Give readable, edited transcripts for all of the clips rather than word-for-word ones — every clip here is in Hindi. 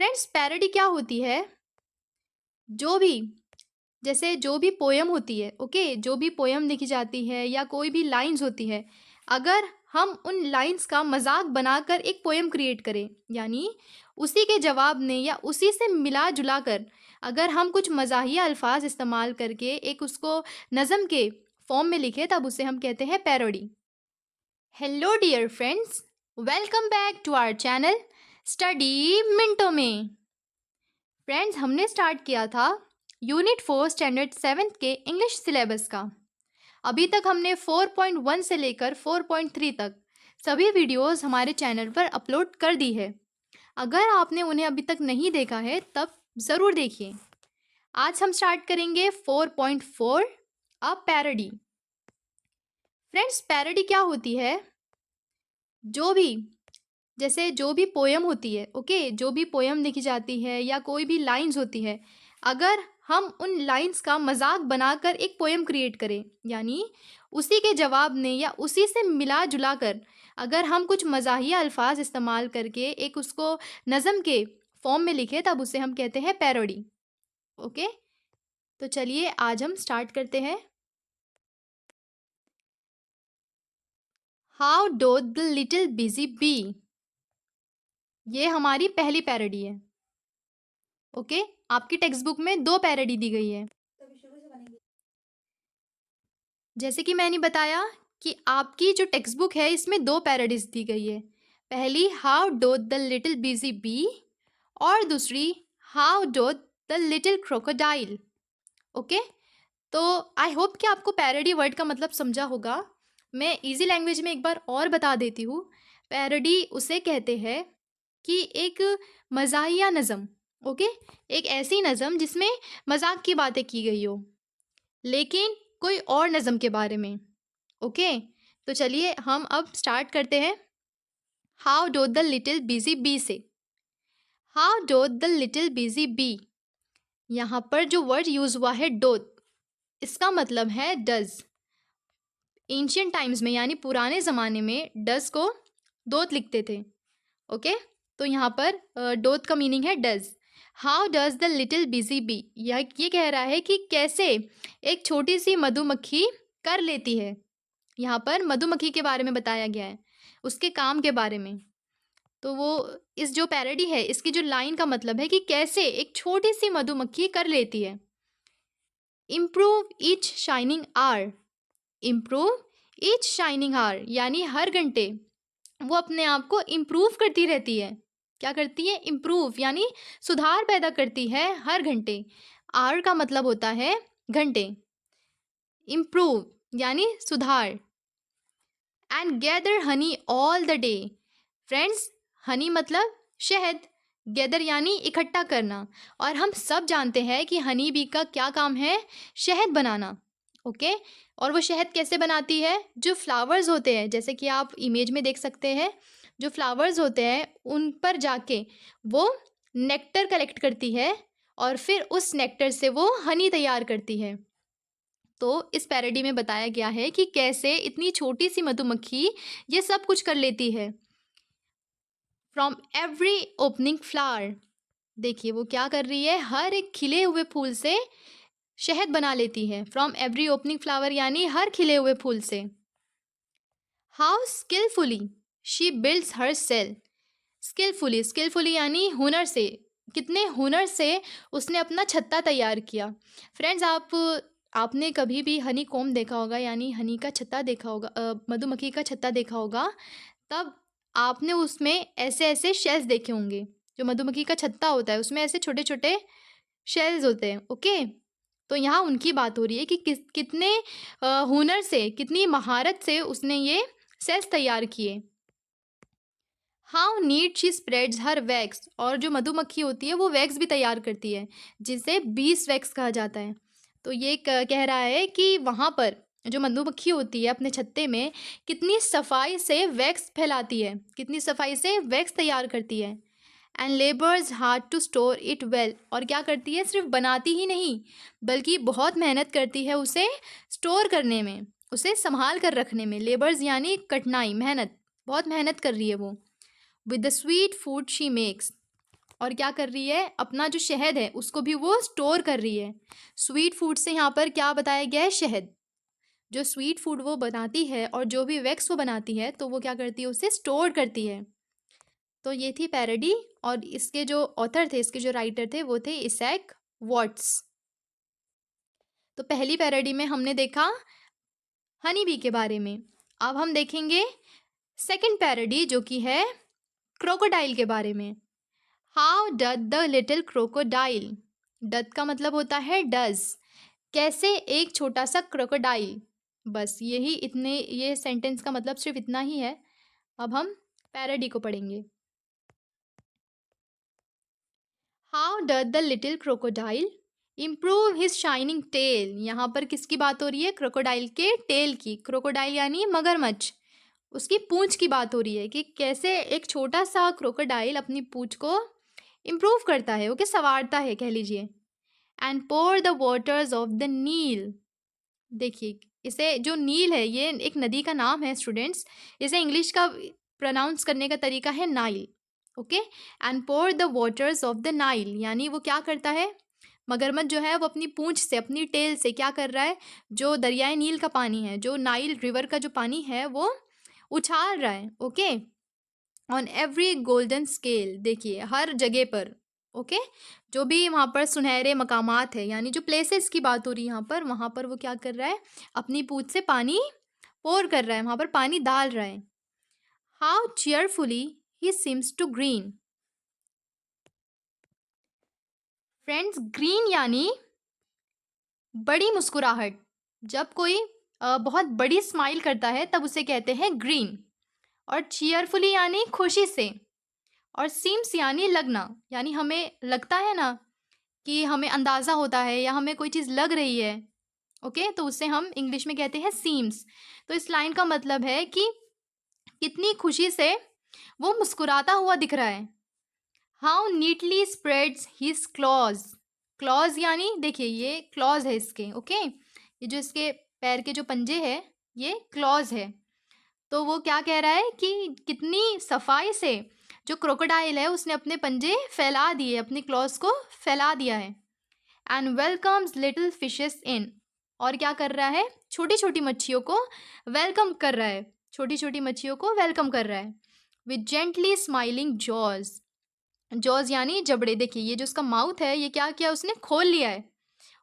फ्रेंड्स, पैरोडी क्या होती है? जो भी जैसे जो भी पोयम होती है, ओके, जो भी पोयम लिखी जाती है या कोई भी लाइन्स होती है, अगर हम उन लाइन्स का मजाक बनाकर एक पोयम क्रिएट करें, यानी उसी के जवाब में या उसी से मिला जुला कर अगर हम कुछ मजाहिया अल्फाज इस्तेमाल करके एक उसको नज़म के फॉर्म में लिखे, तब उसे हम कहते हैं parody. Hello dear friends, welcome back to our channel study मिनटों में। फ्रेंड्स, हमने स्टार्ट किया था यूनिट 4 स्टैंडर्ड 7th के इंग्लिश सिलेबस का। अभी तक हमने 4.1 से लेकर 4.3 तक सभी वीडियोस हमारे चैनल पर अपलोड कर दी है। अगर आपने उन्हें अभी तक नहीं देखा है तब ज़रूर देखिए। आज हम स्टार्ट करेंगे 4.4 अ पैरोडी। फ्रेंड्स, पैरोडी क्या होती है? जो भी पोयम होती है, ओके, जो भी पोयम लिखी जाती है या कोई भी लाइन्स होती है, अगर हम उन लाइन्स का मजाक बनाकर एक पोयम क्रिएट करें, यानी उसी के जवाब में या उसी से मिला जुला कर अगर हम कुछ मजाहिया अल्फाज इस्तेमाल करके एक उसको नज़म के फॉर्म में लिखे, तब उसे हम कहते हैं पैरोडी। ओके, तो चलिए आज हम स्टार्ट करते हैं। How doth the little busy bee, ये हमारी पहली पैरोडी है। ओके, आपकी टेक्स्ट बुक में 2 पैरोडी दी गई है। जैसे कि मैंने बताया कि आपकी जो टेक्स्ट बुक है इसमें 2 पैरोडीज दी गई है। पहली how doth the little busy bee और दूसरी how doth the little crocodile. Okay, तो आई होप कि आपको पैरोडी वर्ड का मतलब समझा होगा। मैं इजी लैंग्वेज में एक बार और बता देती हूँ। पैरोडी उसे कहते हैं कि एक मज़ाहिया नज़म, ओके, एक ऐसी नज़म जिसमें मजाक की बातें की गई हो, लेकिन कोई और नज़म के बारे में। ओके, तो चलिए हम अब स्टार्ट करते हैं how doth the little busy bee से। How doth the little busy bee, यहाँ पर जो वर्ड यूज़ हुआ है डोथ, इसका मतलब है डज। एंशियंट टाइम्स में यानी पुराने ज़माने में डज को डोथ लिखते थे। ओके, तो यहाँ पर डोथ का मीनिंग है does. How does the little busy bee, ये कह रहा है कि कैसे एक छोटी सी मधुमक्खी कर लेती है। यहाँ पर मधुमक्खी के बारे में बताया गया है, उसके काम के बारे में। तो वो इस जो पैरोडी है इसकी जो लाइन का मतलब है कि कैसे एक छोटी सी मधुमक्खी कर लेती है। Improve each shining hour, improve each shining hour यानी हर घंटे वो अपने आप को इम्प्रूव करती रहती है। क्या करती है? इम्प्रूव यानी सुधार पैदा करती है हर घंटे। आवर का मतलब होता है घंटे, इम्प्रूव यानी सुधार। And gather Honey all the day, friends, Honey मतलब शहद, गैदर यानी इकट्ठा करना, और हम सब जानते हैं कि हनी बी का क्या काम है? शहद बनाना। ओके, और वो शहद कैसे बनाती है? जो फ्लावर्स होते हैं, जैसे कि आप इमेज में देख सकते हैं, जो फ्लावर्स होते हैं उन पर जाके वो नेक्टर कलेक्ट करती है और फिर उस नेक्टर से वो हनी तैयार करती है। तो इस पैरोडी में बताया गया है कि कैसे इतनी छोटी सी मधुमक्खी ये सब कुछ कर लेती है। फ्रॉम एवरी ओपनिंग फ्लावर, देखिए वो क्या कर रही है? हर एक खिले हुए फूल से शहद बना लेती है। फ्रॉम एवरी ओपनिंग फ्लावर यानी हर खिले हुए फूल से। How skilfully she builds her cell, skilfully, skilfully यानी हुनर से, कितने हुनर से उसने अपना छत्ता तैयार किया। फ्रेंड्स, आपने कभी भी हनी कॉम्ब देखा होगा, यानी हनी का छत्ता देखा होगा, मधुमक्खी का छत्ता देखा होगा, तब आपने उसमें ऐसे ऐसे शेल्स देखे होंगे। जो मधुमक्खी का छत्ता होता है उसमें ऐसे छोटे छोटे शेल्स होते हैं। ओके, तो यहाँ उनकी बात हो रही है कि कितने हुनर से, कितनी महारत से उसने ये सेल्स तैयार किए। How neat she spreads her wax, और जो मधुमक्खी होती है वो वैक्स भी तैयार करती है, जिसे बीस वैक्स कहा जाता है। तो ये कह रहा है कि वहाँ पर जो मधुमक्खी होती है अपने छत्ते में कितनी सफाई से वैक्स फैलाती है, कितनी सफाई से वैक्स तैयार करती है। And labours hard to store it well, और क्या करती है? सिर्फ बनाती ही नहीं बल्कि बहुत मेहनत करती है उसे स्टोर करने में, उसे संभाल कर रखने में। लेबर्स यानी कठिनाई, मेहनत, बहुत मेहनत कर रही है वो। With the sweet food she makes, और क्या कर रही है, अपना जो शहद है उसको भी वो स्टोर कर रही है। स्वीट फूड से यहाँ पर क्या बताया गया है, शहद। जो स्वीट फूड वो बनाती है और जो भी वैक्स वो बनाती है तो वो क्या करती है, उसे स्टोर करती है। तो ये थी पैरोडी, और इसके जो ऑथर थे, इसके जो राइटर थे वो थे इसैक वॉट्स। तो पहली पैरोडी में हमने देखा हनी बी के बारे में। अब हम देखेंगे सेकंड पैरोडी जो कि है क्रोकोडाइल के बारे में। How doth the little crocodile, डद का मतलब होता है डज, कैसे एक छोटा सा क्रोकोडाइल। बस यही इतने, ये सेंटेंस का मतलब सिर्फ इतना ही है। अब हम पैरोडी को पढ़ेंगे। How doth the little crocodile improve his shining tail. यहाँ पर किसकी बात हो रही है, क्रोकोडाइल के टेल की। क्रोकोडाइल यानी मगरमच्छ, उसकी पूंछ की बात हो रही है कि कैसे एक छोटा सा क्रोकोडाइल अपनी पूंछ को इम्प्रूव करता है, ओके, संवारता है कह लीजिए। And pour the waters of the Nile. देखिए, इसे जो नील है ये एक नदी का नाम है स्टूडेंट्स, इसे इंग्लिश का प्रोनाउंस करने का तरीका है Nile, okay. And pour the waters of the Nile, यानी वो क्या करता है, मगरमच्छ जो है वो अपनी पूंछ से, अपनी टेल से क्या कर रहा है, जो दरियाए नील का पानी है, जो नाइल रिवर का जो पानी है वो उछाल रहा है, okay. On every golden scale, देखिए हर जगह पर, ओके, जो भी वहाँ पर सुनहरे मकामात है, यानी जो प्लेसेस की बात हो रही है यहाँ पर, वहाँ पर वो क्या कर रहा है, अपनी पूंछ से पानी पोर कर रहा है, वहाँ पर पानी डाल रहा है। How cheerfully he seems to grin. Friends, grin यानी बड़ी मुस्कुराहट। जब कोई बहुत बड़ी स्माइल करता है तब उसे कहते हैं ग्रीन। और चीयरफुली यानी खुशी से। और सीम्स यानी लगना, यानी हमें लगता है ना कि हमें अंदाज़ा होता है या हमें कोई चीज़ लग रही है, ओके, तो उसे हम इंग्लिश में कहते हैं सीम्स। तो इस लाइन का मतलब है कि कितनी खुशी से वो मुस्कुराता हुआ दिख रहा है। How neatly spreads his clause. Clause यानी देखिए ये क्लॉज है इसके, ओके, ये जो इसके पैर के जो पंजे हैं ये क्लॉज है। तो वो क्या कह रहा है कि कितनी सफाई से जो क्रोकोडाइल है उसने अपने पंजे फैला दिए, अपनी क्लॉज को फैला दिया है। And welcomes little fishes in, और क्या कर रहा है, छोटी छोटी मच्छियों को वेलकम कर रहा है, छोटी छोटी मच्छियों को वेलकम कर रहा है। With gently smiling jaws, jaws यानी जबड़े। देखिए ये जो उसका माउथ है ये क्या किया, उसने खोल लिया है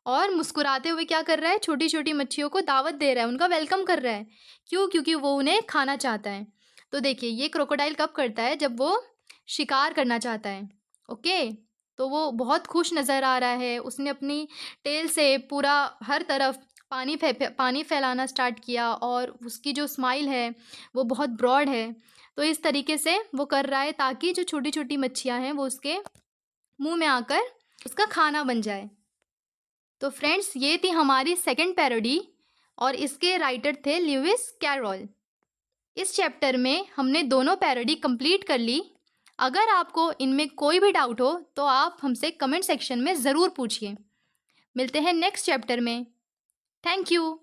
और मुस्कुराते हुए क्या कर रहा है, छोटी छोटी मच्छियों को दावत दे रहा है, उनका वेलकम कर रहा है। क्यों, क्योंकि वो उन्हें खाना चाहता है। तो देखिए ये क्रोकोडाइल कब करता है, जब वो शिकार करना चाहता है, ओके। तो वो बहुत खुश नज़र आ रहा है, उसने अपनी टेल से पूरा हर तरफ पानी फैलाना स्टार्ट किया, और उसकी जो स्माइल है वो बहुत ब्रॉड है। तो इस तरीके से वो कर रहा है ताकि जो छोटी छोटी मच्छियाँ हैं वो उसके मुंह में आकर उसका खाना बन जाए। तो फ्रेंड्स ये थी हमारी सेकंड पैरोडी, और इसके राइटर थे ल्यूइस कैरोल। इस चैप्टर में हमने दोनों पैरोडी कंप्लीट कर ली। अगर आपको इनमें कोई भी डाउट हो तो आप हमसे कमेंट सेक्शन में ज़रूर पूछिए। मिलते हैं नेक्स्ट चैप्टर में। Thank you.